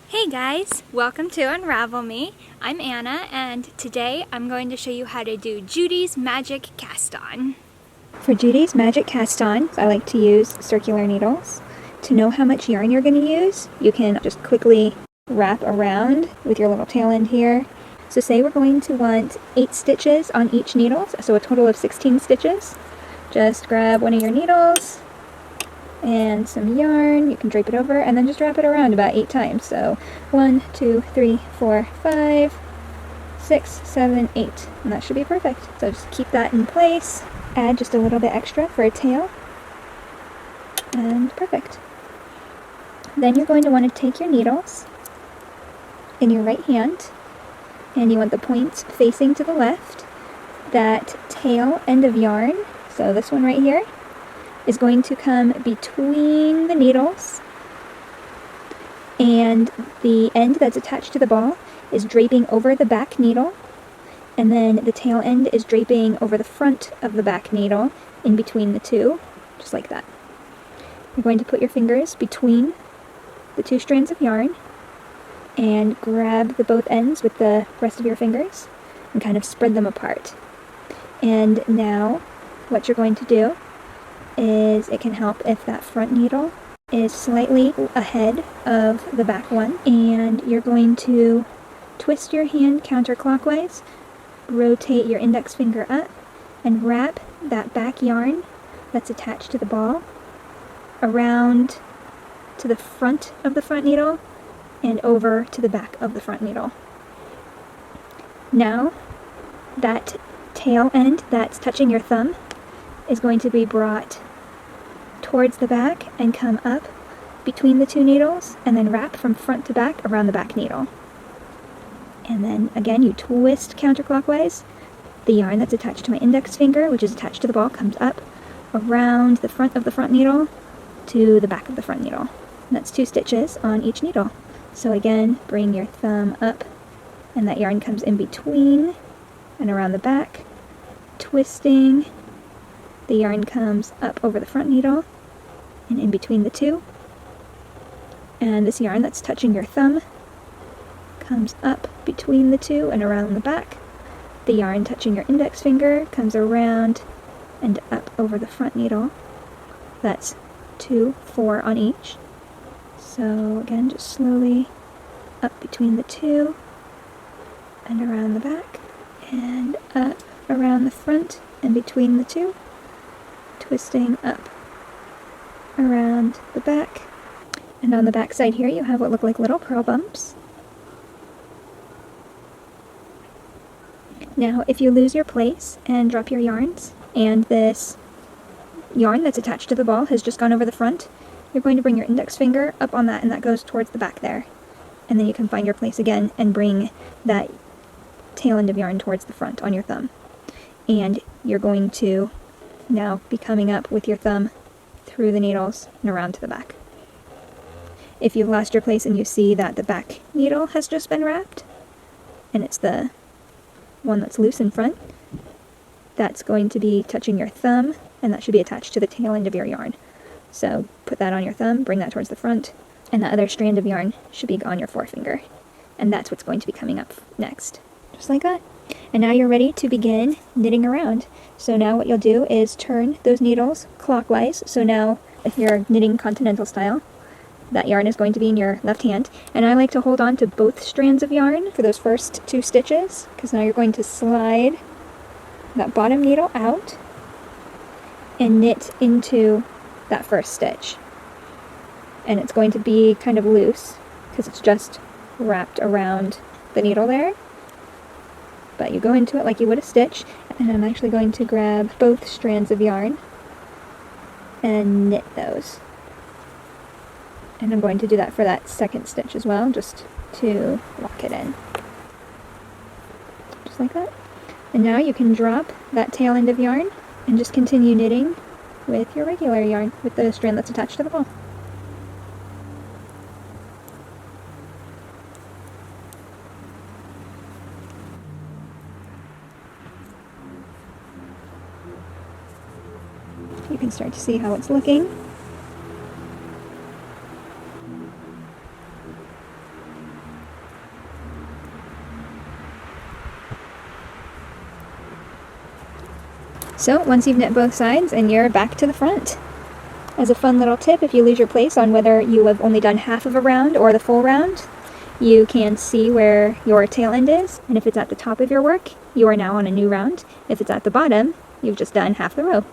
Hey guys, welcome to Unravel Me. I'm Anna and today I'm going to show you how to do Judy's magic cast on. For Judy's magic cast on, I like to use circular needles. To know how much yarn you're going to use, you can just quickly wrap around with your little tail end here. So say we're going to want 8 stitches on each needle, so a total of 16 stitches. Just grab one of your needles and some yarn, you can drape it over, and then just wrap it around about 8 times. So 1, 2, 3, 4, 5, 6, 7, 8, and that should be perfect. So just keep that in place, add just a little bit extra for a tail, and perfect. Then you're going to want to take your needles in your right hand, and you want the points facing to the left. That tail end of yarn, so this one right here, is going to come between the needles, and the end that's attached to the ball is draping over the back needle, and then the tail end is draping over the front of the back needle in between the two, just like that. You're going to put your fingers between the 2 strands of yarn and grab the both ends with the rest of your fingers and kind of spread them apart. And now what you're going to do is it can help if that front needle is slightly ahead of the back one, and you're going to twist your hand counterclockwise, rotate your index finger up, and wrap that back yarn that's attached to the ball around to the front of the front needle and over to the back of the front needle. Now that tail end that's touching your thumb is going to be brought towards the back and come up between the 2 needles, and then wrap from front to back around the back needle. And then again you twist counterclockwise. The yarn that's attached to my index finger, which is attached to the ball, comes up around the front of the front needle to the back of the front needle. And that's 2 stitches on each needle. So again, bring your thumb up, and that yarn comes in between and around the back, twisting. The yarn comes up over the front needle and in between the 2. And this yarn that's touching your thumb comes up between the 2 and around the back. The yarn touching your index finger comes around and up over the front needle. That's 2, 4 on each. So again, just slowly up between the 2 and around the back, and up around the front and between the 2. Twisting up around the back, and on the back side here you have what look like little pearl bumps. Now if you lose your place and drop your yarns, and this yarn that's attached to the ball has just gone over the front, you're going to bring your index finger up on that, and that goes towards the back there, and then you can find your place again and bring that tail end of yarn towards the front on your thumb, and you're going to now be coming up with your thumb through the needles and around to the back. If you've lost your place and you see that the back needle has just been wrapped, and it's the one that's loose in front, that's going to be touching your thumb, and that should be attached to the tail end of your yarn. So put that on your thumb, bring that towards the front, and the other strand of yarn should be on your forefinger. And that's what's going to be coming up next. Just like that. And now you're ready to begin knitting around. So now what you'll do is turn those needles clockwise. So now if you're knitting continental style, that yarn is going to be in your left hand. And I like to hold on to both strands of yarn for those first 2 stitches, because now you're going to slide that bottom needle out and knit into that first stitch. And it's going to be kind of loose because it's just wrapped around the needle there. But you go into it like you would a stitch, and I'm actually going to grab both strands of yarn and knit those. And I'm going to do that for that second stitch as well, just to lock it in. Just like that. And now you can drop that tail end of yarn and just continue knitting with your regular yarn, with the strand that's attached to the ball. You can start to see how it's looking. So once you've knit both sides, and you're back to the front. As a fun little tip, if you lose your place on whether you have only done half of a round or the full round, you can see where your tail end is, and if it's at the top of your work, you are now on a new round. If it's at the bottom, you've just done half the row.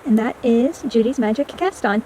And that is Judy's magic cast on.